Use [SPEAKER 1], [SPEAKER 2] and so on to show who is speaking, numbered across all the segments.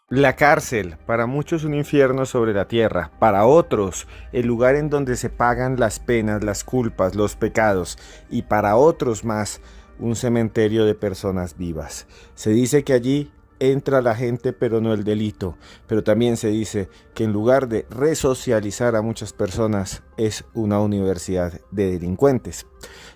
[SPEAKER 1] La cárcel, para muchos un infierno sobre la tierra, para otros el lugar en donde se pagan las penas, las culpas, los pecados, y para otros más un cementerio de personas vivas. Se dice que allí entra la gente pero no el delito, pero también se dice que en lugar de resocializar a muchas personas es una universidad de delincuentes.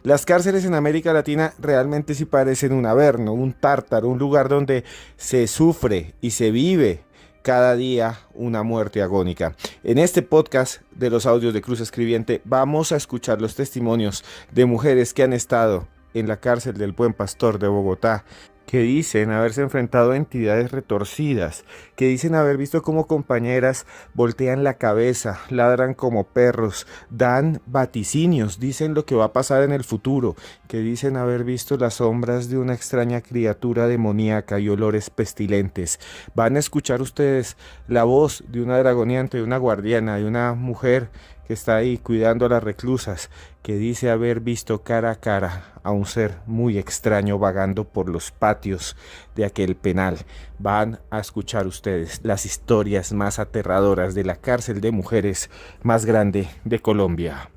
[SPEAKER 1] Las cárceles en América Latina realmente sí parecen un averno, un tártaro, un lugar donde se sufre y se vive cada día una muerte agónica. En este podcast de los audios de Cruz Escribiente vamos a escuchar los testimonios de mujeres que han estado en la cárcel del Buen Pastor de Bogotá, que dicen haberse enfrentado a entidades retorcidas, que dicen haber visto cómo compañeras voltean la cabeza, ladran como perros, dan vaticinios, dicen lo que va a pasar en el futuro, que dicen haber visto las sombras de una extraña criatura demoníaca y olores pestilentes. Van a escuchar ustedes la voz de una dragoniante, de una guardiana, de una mujer que está ahí cuidando a las reclusas, que dice haber visto cara a cara a un ser muy extraño vagando por los patios de aquel penal. Van a escuchar ustedes las historias más aterradoras de la cárcel de mujeres más grande de Colombia.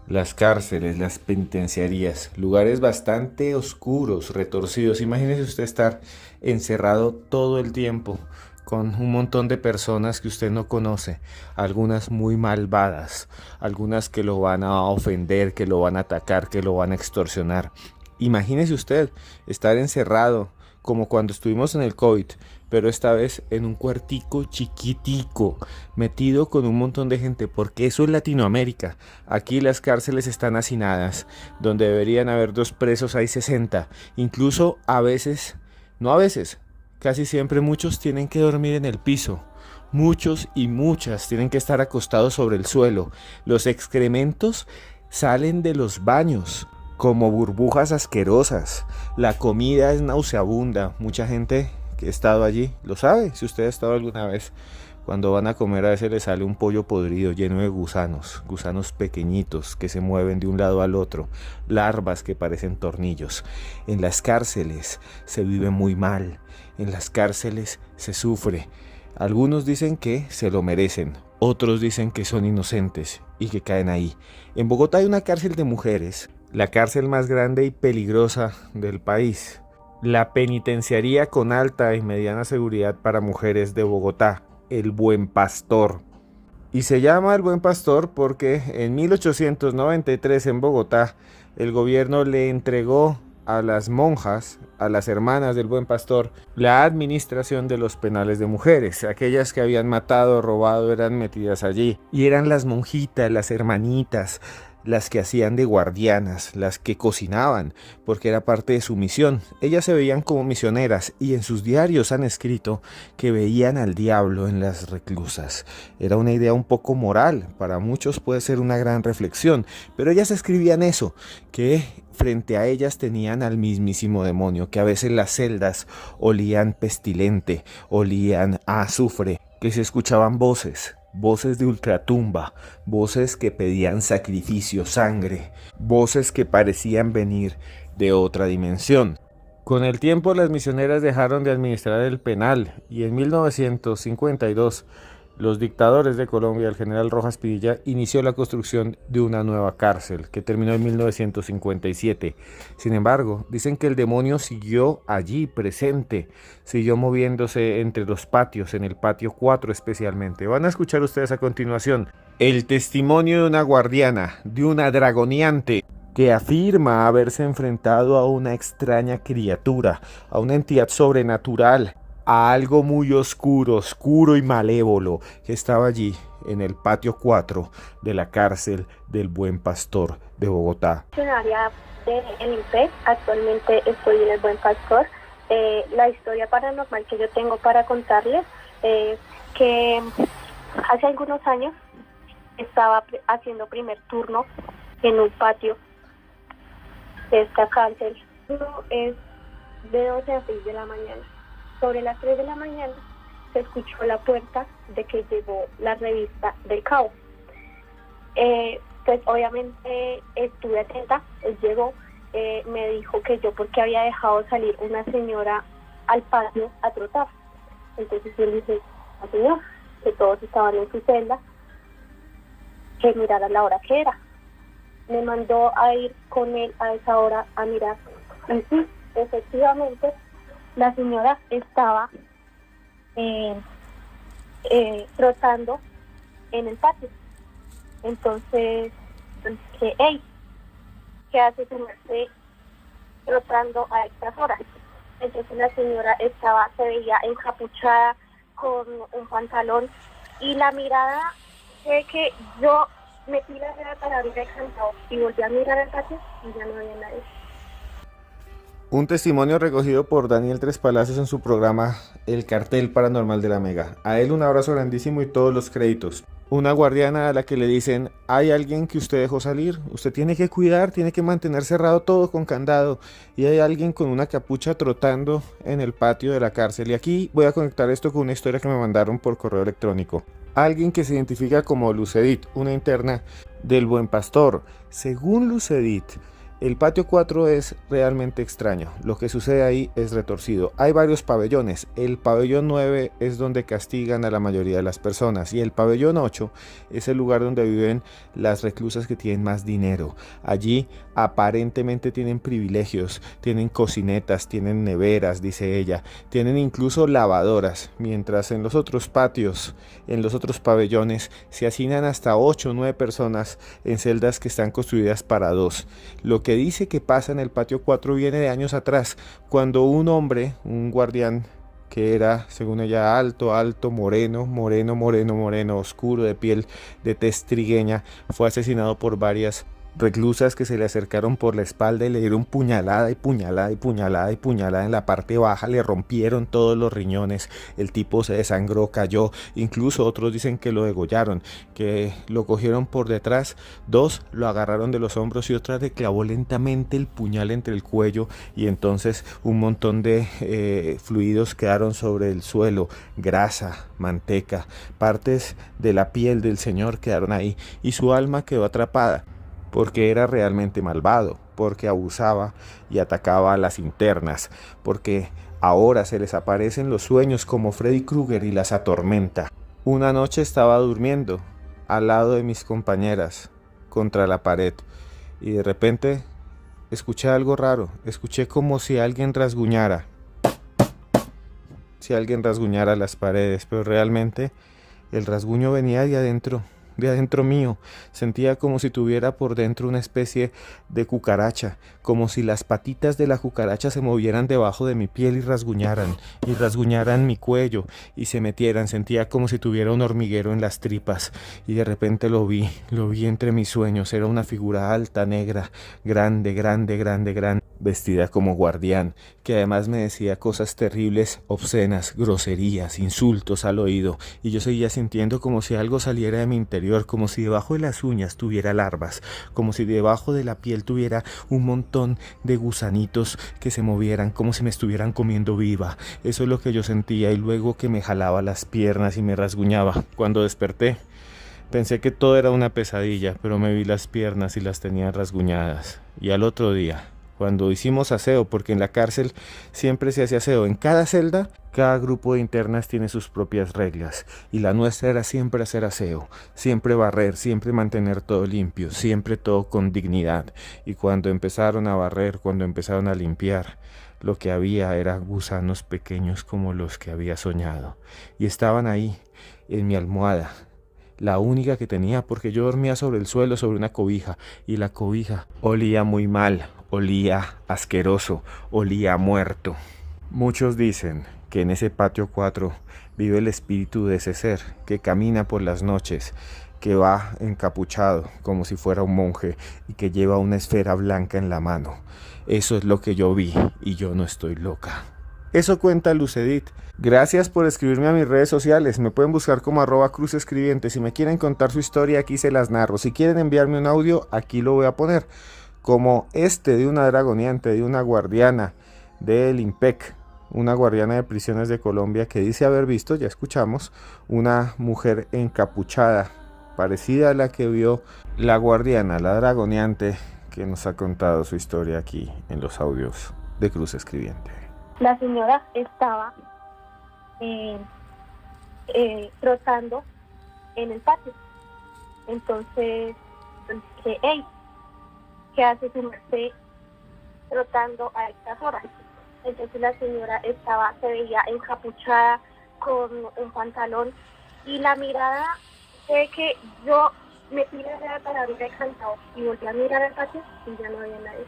[SPEAKER 1] Las cárceles, las penitenciarías, lugares bastante oscuros, retorcidos. Imagínese usted estar encerrado todo el tiempo con un montón de personas que usted no conoce, algunas muy malvadas, algunas que lo van a ofender, que lo van a atacar, que lo van a extorsionar. Imagínese usted estar encerrado como cuando estuvimos en el COVID, pero esta vez en un cuartico chiquitico, metido con un montón de gente, porque eso es Latinoamérica. Aquí las cárceles están hacinadas, donde deberían haber 2 presos, hay 60. Incluso a veces, no a veces, casi siempre muchos tienen que dormir en el piso. Muchos y muchas tienen que estar acostados sobre el suelo. Los excrementos salen de los baños como burbujas asquerosas. La comida es nauseabunda. Mucha gente que ha estado allí lo sabe. Si usted ha estado alguna vez, cuando van a comer a veces le sale un pollo podrido lleno de gusanos, gusanos pequeñitos que se mueven de un lado al otro, larvas que parecen tornillos. En las cárceles se vive muy mal. En las cárceles se sufre. Algunos dicen que se lo merecen, otros dicen que son inocentes y que caen ahí. En Bogotá hay una cárcel de mujeres, la cárcel más grande y peligrosa del país, la penitenciaría con alta y mediana seguridad para mujeres de Bogotá, el Buen Pastor. Y se llama el Buen Pastor porque en 1893 en Bogotá el gobierno le entregó a las monjas, a las hermanas del Buen Pastor, la administración de los penales de mujeres. Aquellas que habían matado o robado eran metidas allí. Y eran las monjitas, las hermanitas, las que hacían de guardianas, las que cocinaban, porque era parte de su misión. Ellas se veían como misioneras y en sus diarios han escrito que veían al diablo en las reclusas. Era una idea un poco moral, para muchos puede ser una gran reflexión, pero ellas escribían eso, que frente a ellas tenían al mismísimo demonio, que a veces las celdas olían pestilente, olían a azufre, que se escuchaban voces. Voces de ultratumba, voces que pedían sacrificio, sangre, voces que parecían venir de otra dimensión. Con el tiempo las misioneras dejaron de administrar el penal y en 1952 los dictadores de Colombia, el general Rojas Pinilla, inició la construcción de una nueva cárcel que terminó en 1957. Sin embargo, dicen que el demonio siguió allí presente, siguió moviéndose entre los patios, en el patio 4 especialmente. Van a escuchar ustedes a continuación el testimonio de una guardiana, de una dragoniante, que afirma haberse enfrentado a una extraña criatura, a una entidad sobrenatural, a algo muy oscuro, oscuro y malévolo que estaba allí en el patio 4 de la cárcel del Buen Pastor de Bogotá.
[SPEAKER 2] Funcionaria del INPE, actualmente estoy en el Buen Pastor. La historia paranormal que yo tengo para contarles es que hace algunos años estaba haciendo primer turno en un patio de esta cárcel. Es de 12 a 6 de la mañana. Sobre las 3 de la mañana se escuchó la puerta de que llegó la revista del Cabo. Pues obviamente estuve atenta, él llegó, me dijo que yo porque había dejado salir una señora al patio a trotar. Entonces yo le dije, la señora, que todos estaban en su celda, que mirara la hora que era. Me mandó a ir con él a esa hora a mirar. Y sí, efectivamente, la señora estaba trotando en el patio. Entonces, dije, hey, ¿qué hace su merced trotando a estas horas? Entonces la señora se veía encapuchada con un pantalón y la mirada fue que yo metí la cara para abrir el candado y volví a mirar el patio y ya no había nadie.
[SPEAKER 1] Un testimonio recogido por Daniel Tres Palacios en su programa El Cartel Paranormal de la Mega. A él un abrazo grandísimo y todos los créditos. Una guardiana a la que le dicen, hay alguien que usted dejó salir, usted tiene que cuidar, tiene que mantener cerrado todo con candado, y hay alguien con una capucha trotando en el patio de la cárcel. Y aquí voy a conectar esto con una historia que me mandaron por correo electrónico. Alguien que se identifica como Lucedit, una interna del Buen Pastor. Según Lucedit, el patio 4 es realmente extraño, lo que sucede ahí es retorcido. Hay varios pabellones, el pabellón 9 es donde castigan a la mayoría de las personas y el pabellón 8 es el lugar donde viven las reclusas que tienen más dinero. Allí aparentemente tienen privilegios, tienen cocinetas, tienen neveras, dice ella, tienen incluso lavadoras, mientras en los otros patios, en los otros pabellones se hacinan hasta 8 o 9 personas en celdas que están construidas para 2. Lo que dice que pasa en el patio 4 viene de años atrás, cuando un hombre, un guardián que era, según ella, alto, moreno, oscuro, de piel de tez trigueña, fue asesinado por varias reclusas que se le acercaron por la espalda y le dieron puñalada en la parte baja, le rompieron todos los riñones, el tipo se desangró, cayó, incluso otros dicen que lo degollaron, que lo cogieron por detrás, 2 lo agarraron de los hombros y otra le clavó lentamente el puñal entre el cuello y entonces un montón de fluidos quedaron sobre el suelo, grasa, manteca, partes de la piel del señor quedaron ahí y su alma quedó atrapada. Porque era realmente malvado, porque abusaba y atacaba a las internas, porque ahora se les aparecen los sueños como Freddy Krueger y las atormenta. Una noche estaba durmiendo al lado de mis compañeras, contra la pared, y de repente escuché algo raro, escuché como si alguien rasguñara las paredes, pero realmente el rasguño venía de adentro mío. Sentía como si tuviera por dentro una especie de cucaracha, como si las patitas de la cucaracha se movieran debajo de mi piel y rasguñaran mi cuello y se metieran. Sentía como si tuviera un hormiguero en las tripas y de repente lo vi entre mis sueños. Era una figura alta, negra, grande, vestida como guardián, que además me decía cosas terribles, obscenas, groserías, insultos al oído, y yo seguía sintiendo como si algo saliera de mi interior, como si debajo de las uñas tuviera larvas, como si debajo de la piel tuviera un montón de gusanitos que se movieran, como si me estuvieran comiendo viva. Eso es lo que yo sentía, y luego que me jalaba las piernas y me rasguñaba. Cuando desperté, pensé que todo era una pesadilla, pero me vi las piernas y las tenía rasguñadas. Y al otro día, cuando hicimos aseo, porque en la cárcel siempre se hace aseo, en cada celda, cada grupo de internas tiene sus propias reglas, y la nuestra era siempre hacer aseo, siempre barrer, siempre mantener todo limpio, siempre todo con dignidad. Y cuando empezaron a barrer, cuando empezaron a limpiar, lo que había era gusanos pequeños como los que había soñado, y estaban ahí, en mi almohada, la única que tenía, porque yo dormía sobre el suelo, sobre una cobija, y la cobija olía muy mal, olía asqueroso, olía muerto. Muchos dicen que en ese patio 4 vive el espíritu de ese ser que camina por las noches, que va encapuchado como si fuera un monje y que lleva una esfera blanca en la mano. Eso es lo que yo vi y yo no estoy loca. Eso cuenta Lucedit. Gracias por escribirme a mis redes sociales. Me pueden buscar como @cruzescribiente. Si me quieren contar su historia, aquí se las narro. Si quieren enviarme un audio, aquí lo voy a poner. Como este de una dragoniante, de una guardiana del IMPEC, una guardiana de prisiones de Colombia, que dice haber visto, ya escuchamos, una mujer encapuchada, parecida a la que vio la guardiana, la dragoneante, que nos ha contado su historia aquí en los audios de Cruz Escribiente.
[SPEAKER 2] La señora estaba trotando en el patio. Entonces dije, hey, ¿qué hace su merced trotando a estas horas? Entonces la señora se veía encapuchada con un pantalón y la mirada fue que yo me tiré para abrir el candado y volví a mirar al patio y ya no había nadie.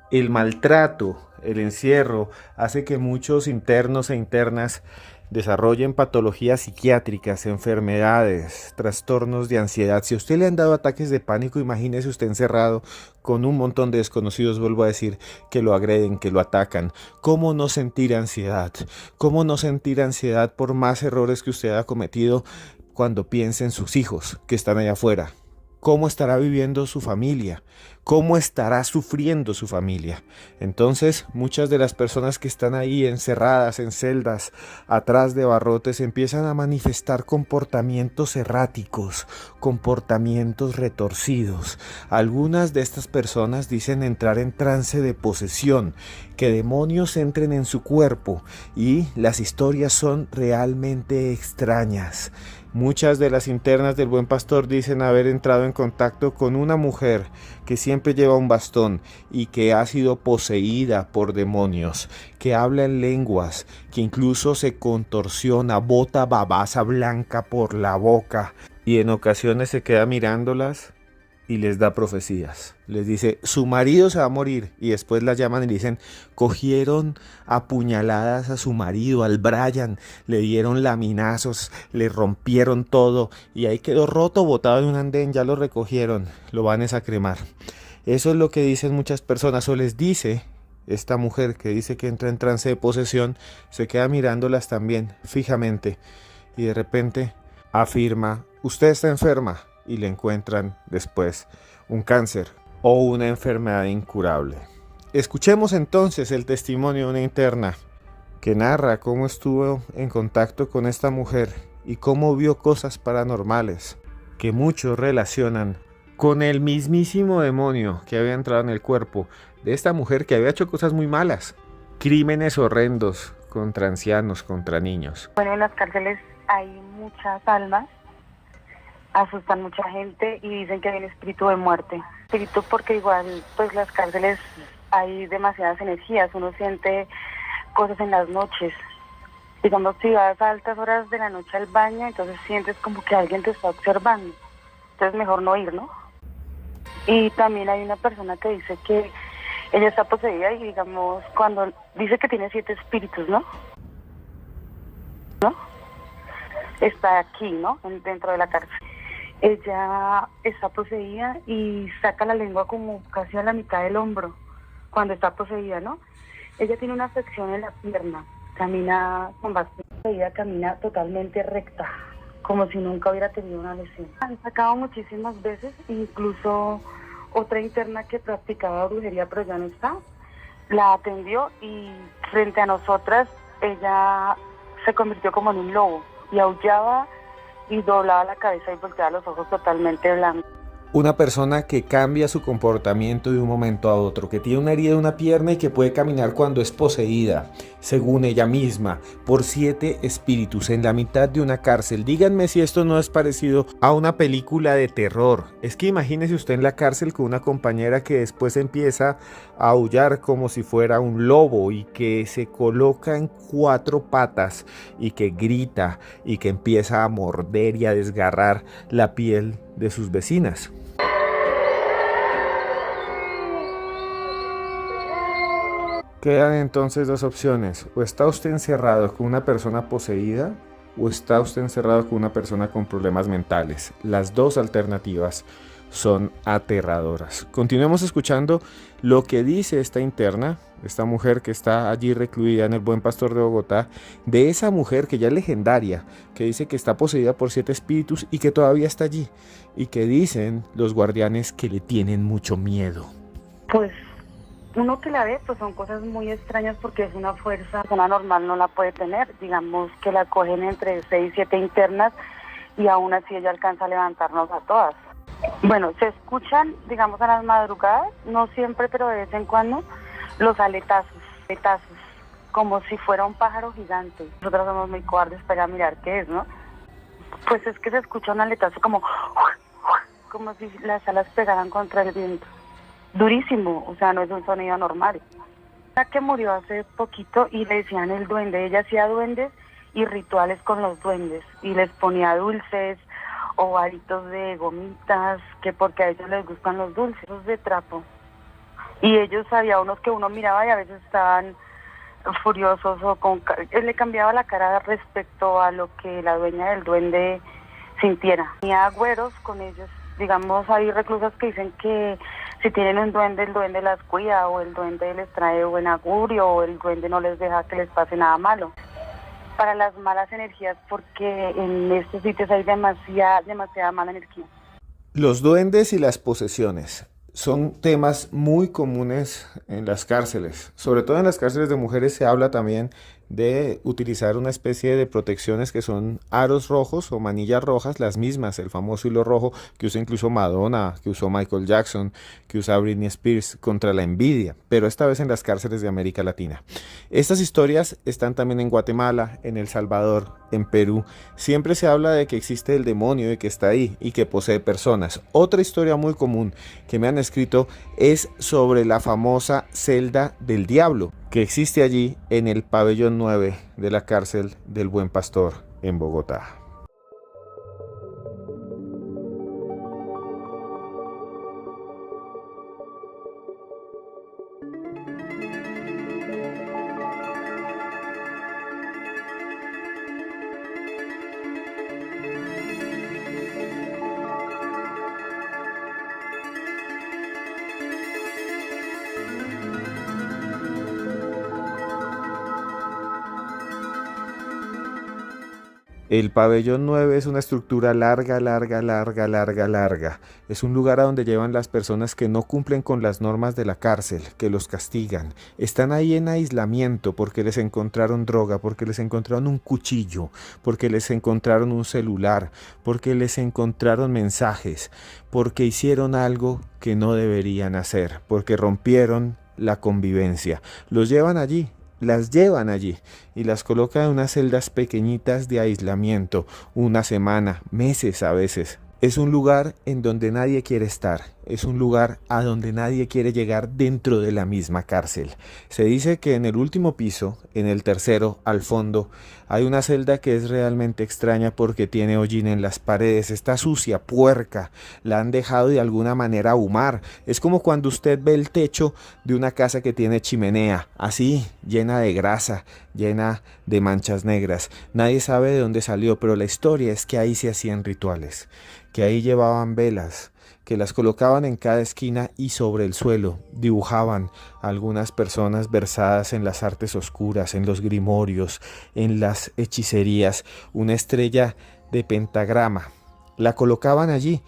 [SPEAKER 1] El maltrato, el encierro, hace que muchos internos e internas desarrollen patologías psiquiátricas, enfermedades, trastornos de ansiedad. Si a usted le han dado ataques de pánico, imagínese usted encerrado con un montón de desconocidos, vuelvo a decir, que lo agreden, que lo atacan. ¿Cómo no sentir ansiedad? ¿Cómo no sentir ansiedad por más errores que usted ha cometido cuando piense en sus hijos que están allá afuera? ¿Cómo estará viviendo su familia? ¿Cómo estará sufriendo su familia? Entonces, muchas de las personas que están ahí encerradas en celdas, atrás de barrotes, empiezan a manifestar comportamientos erráticos, comportamientos retorcidos. Algunas de estas personas dicen entrar en trance de posesión, que demonios entren en su cuerpo, y las historias son realmente extrañas. Muchas de las internas del Buen Pastor dicen haber entrado en contacto con una mujer que siempre lleva un bastón y que ha sido poseída por demonios, que habla en lenguas, que incluso se contorsiona, bota babasa blanca por la boca y en ocasiones se queda mirándolas y les da profecías. Les dice, su marido se va a morir, y después la llaman y le dicen, cogieron a puñaladas a su marido, al Brian, le dieron laminazos, le rompieron todo y ahí quedó roto, botado en un andén, ya lo recogieron, lo van a cremar. Eso es lo que dicen muchas personas, o les dice esta mujer que dice que entra en trance de posesión, se queda mirándolas también fijamente y de repente afirma, usted está enferma, y le encuentran después un cáncer o una enfermedad incurable. Escuchemos entonces el testimonio de una interna que narra cómo estuvo en contacto con esta mujer y cómo vio cosas paranormales que muchos relacionan con el mismísimo demonio que había entrado en el cuerpo de esta mujer, que había hecho cosas muy malas, crímenes horrendos contra ancianos, contra niños.
[SPEAKER 3] Bueno, en las cárceles hay muchas almas, asustan mucha gente y dicen que hay un espíritu de muerte. Espíritu porque igual, pues las cárceles hay demasiadas energías, uno siente cosas en las noches. Digamos, si vas a altas horas de la noche al baño, entonces sientes como que alguien te está observando. Entonces mejor no ir, ¿no? Y también hay una persona que dice que ella está poseída y, digamos, cuando dice que tiene 7 espíritus, ¿no? Está aquí, ¿no? Dentro de la cárcel. Ella está poseída y saca la lengua como casi a la mitad del hombro cuando está poseída, ¿no? Ella tiene una afección en la pierna, camina con bastante poseída, camina totalmente recta, como si nunca hubiera tenido una lesión. Han sacado muchísimas veces, incluso otra interna que practicaba brujería, pero ya no está, la atendió y frente a nosotras ella se convirtió como en un lobo y aullaba y doblaba la cabeza y volteaba los ojos totalmente blancos.
[SPEAKER 1] Una persona que cambia su comportamiento de un momento a otro, que tiene una herida en una pierna y que puede caminar cuando es poseída, según ella misma, por 7 espíritus en la mitad de una cárcel. Díganme si esto no es parecido a una película de terror. Es que imagínese usted en la cárcel con una compañera que después empieza a aullar como si fuera un lobo y que se coloca en 4 patas y que grita y que empieza a morder y a desgarrar la piel de sus vecinas. Quedan entonces 2 opciones: o está usted encerrado con una persona poseída o está usted encerrado con una persona con problemas mentales. Las 2 alternativas son aterradoras. Continuemos escuchando lo que dice esta interna, esta mujer que está allí recluida en el Buen Pastor de Bogotá, de esa mujer que ya es legendaria, que dice que está poseída por 7 espíritus y que todavía está allí, y que dicen los guardianes que le tienen mucho miedo.
[SPEAKER 3] Pues uno que la ve, pues son cosas muy extrañas porque es una fuerza que una normal no la puede tener. Digamos que la cogen entre 6 y 7 internas y aún así ella alcanza a levantarnos a todas. Bueno, se escuchan, digamos, a las madrugadas, no siempre, pero de vez en cuando, los aletazos, como si fuera un pájaro gigante. Nosotros somos muy cobardes para mirar qué es, ¿no? Pues es que se escucha un aletazo como si las alas pegaran contra el viento. Durísimo, o sea, no es un sonido normal. La que murió hace poquito y le decían el duende, ella hacía duendes y rituales con los duendes y les ponía dulces o varitos de gomitas, que porque a ellos les gustan los dulces, los de trapo. Y ellos, había unos que uno miraba y a veces estaban furiosos o le cambiaba la cara respecto a lo que la dueña del duende sintiera. Tenía agüeros con ellos, digamos, hay reclusas que dicen que si tienen un duende, el duende las cuida, o el duende les trae buen augurio, o el duende no les deja que les pase nada malo. Para las malas energías, porque en estos sitios hay demasiada mala energía.
[SPEAKER 1] Los duendes y las posesiones son temas muy comunes en las cárceles. Sobre todo en las cárceles de mujeres se habla también de utilizar una especie de protecciones que son aros rojos o manillas rojas, las mismas, el famoso hilo rojo que usa incluso Madonna, que usó Michael Jackson, que usa Britney Spears contra la envidia, pero esta vez en las cárceles de América Latina. Estas historias están también en Guatemala, en El Salvador, en Perú. Siempre se habla de que existe el demonio y que está ahí y que posee personas. Otra historia muy común que me han escrito es sobre la famosa celda del diablo, que existe allí en el pabellón 9 de la cárcel del Buen Pastor en Bogotá. El pabellón 9 es una estructura larga. Es un lugar a donde llevan las personas que no cumplen con las normas de la cárcel, que los castigan. Están ahí en aislamiento porque les encontraron droga, porque les encontraron un cuchillo, porque les encontraron un celular, porque les encontraron mensajes, porque hicieron algo que no deberían hacer, porque rompieron la convivencia. Los llevan allí. Las llevan allí y las colocan en unas celdas pequeñitas de aislamiento, una semana, meses a veces. Es un lugar en donde nadie quiere estar, es un lugar a donde nadie quiere llegar dentro de la misma cárcel. Se dice que en el último piso, en el tercero, al fondo, hay una celda que es realmente extraña porque tiene hollín en las paredes, está sucia, puerca, la han dejado de alguna manera ahumar. Es como cuando usted ve el techo de una casa que tiene chimenea, así, llena de grasa, llena de manchas negras. Nadie sabe de dónde salió, pero la historia es que ahí se hacían rituales, que ahí llevaban velas, que las colocaban en cada esquina y sobre el suelo dibujaban a algunas personas versadas en las artes oscuras, en los grimorios, en las hechicerías, una estrella de pentagrama. La colocaban allí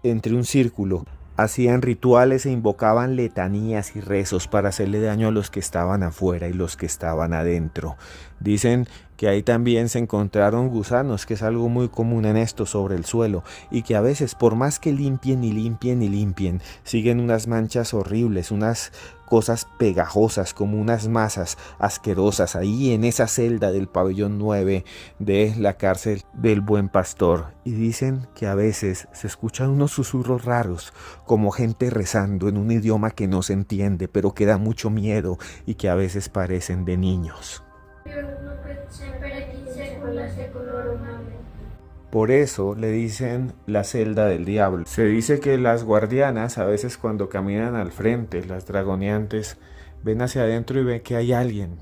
[SPEAKER 1] entre un círculo. Hacían rituales e invocaban letanías y rezos para hacerle daño a los que estaban afuera y los que estaban adentro. Dicen que ahí también se encontraron gusanos, que es algo muy común en esto sobre el suelo, y que a veces por más que limpien y limpien y limpien, siguen unas manchas horribles, unas cosas pegajosas como unas masas asquerosas ahí en esa celda del pabellón 9 de la cárcel del Buen Pastor. Y dicen que a veces se escuchan unos susurros raros, como gente rezando en un idioma que no se entiende, pero que da mucho miedo y que a veces parecen de niños. Por eso le dicen la celda del diablo. Se dice que las guardianas a veces cuando caminan al frente, las dragoneantes, ven hacia adentro y ven que hay alguien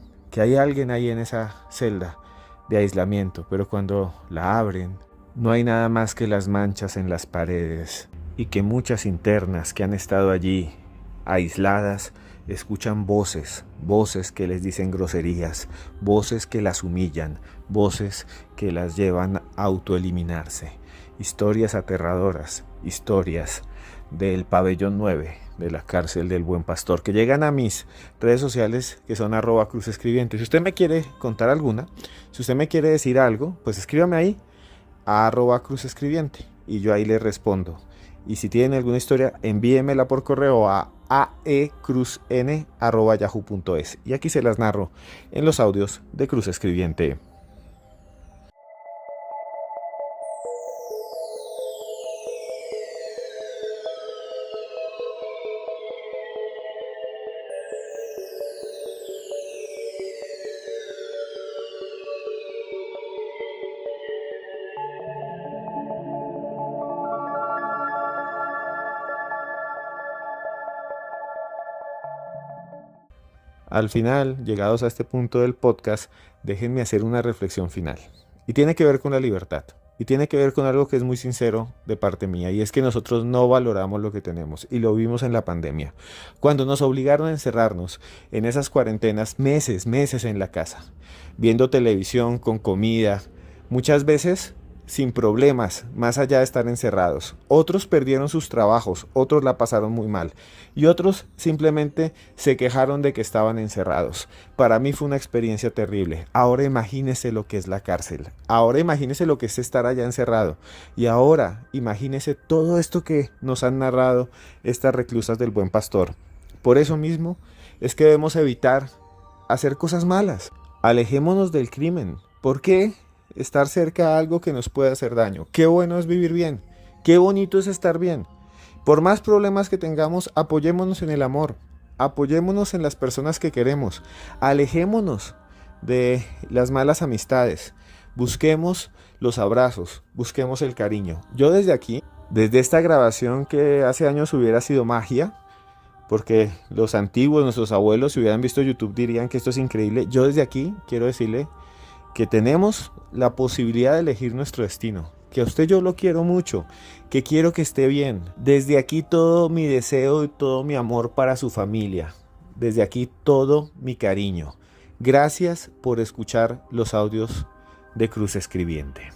[SPEAKER 1] ahí en esa celda de aislamiento, pero cuando la abren no hay nada más que las manchas en las paredes y que muchas internas que han estado allí aisladas escuchan voces que les dicen groserías, voces que las humillan, voces que las llevan a autoeliminarse. Historias aterradoras, historias del pabellón 9 de la cárcel del Buen Pastor, que llegan a mis redes sociales, que son @cruzescribiente. Si usted me quiere contar alguna, si usted me quiere decir algo, pues escríbame ahí a @cruzescribiente y yo ahí le respondo. Y si tienen alguna historia, envíenmela por correo a aecruzn@yahoo.es y aquí se las narro en los audios de Cruz Escribiente. Al final, llegados a este punto del podcast, déjenme hacer una reflexión final. Y tiene que ver con la libertad. Y tiene que ver con algo que es muy sincero de parte mía. Y es que nosotros no valoramos lo que tenemos. Y lo vimos en la pandemia. Cuando nos obligaron a encerrarnos en esas cuarentenas, meses en la casa. Viendo televisión, con comida. Muchas veces sin problemas, más allá de estar encerrados. Otros perdieron sus trabajos, otros la pasaron muy mal y otros simplemente se quejaron de que estaban encerrados. Para mí fue una experiencia terrible. Ahora imagínese lo que es la cárcel. Ahora imagínese lo que es estar allá encerrado. Y ahora imagínese todo esto que nos han narrado estas reclusas del Buen Pastor. Por eso mismo es que debemos evitar hacer cosas malas. Alejémonos del crimen. ¿Por qué estar cerca a algo que nos puede hacer daño? Qué bueno es vivir bien, qué bonito es estar bien. Por más problemas que tengamos, apoyémonos en el amor, apoyémonos en las personas que queremos, alejémonos de las malas amistades, busquemos los abrazos, busquemos el cariño. Yo desde aquí, desde esta grabación que hace años hubiera sido magia, porque los antiguos, nuestros abuelos, si hubieran visto YouTube dirían que esto es increíble. Yo desde aquí quiero decirle que tenemos la posibilidad de elegir nuestro destino, que a usted yo lo quiero mucho, que quiero que esté bien. Desde aquí todo mi deseo y todo mi amor para su familia. Desde aquí todo mi cariño. Gracias por escuchar los audios de Cruz Escribiente.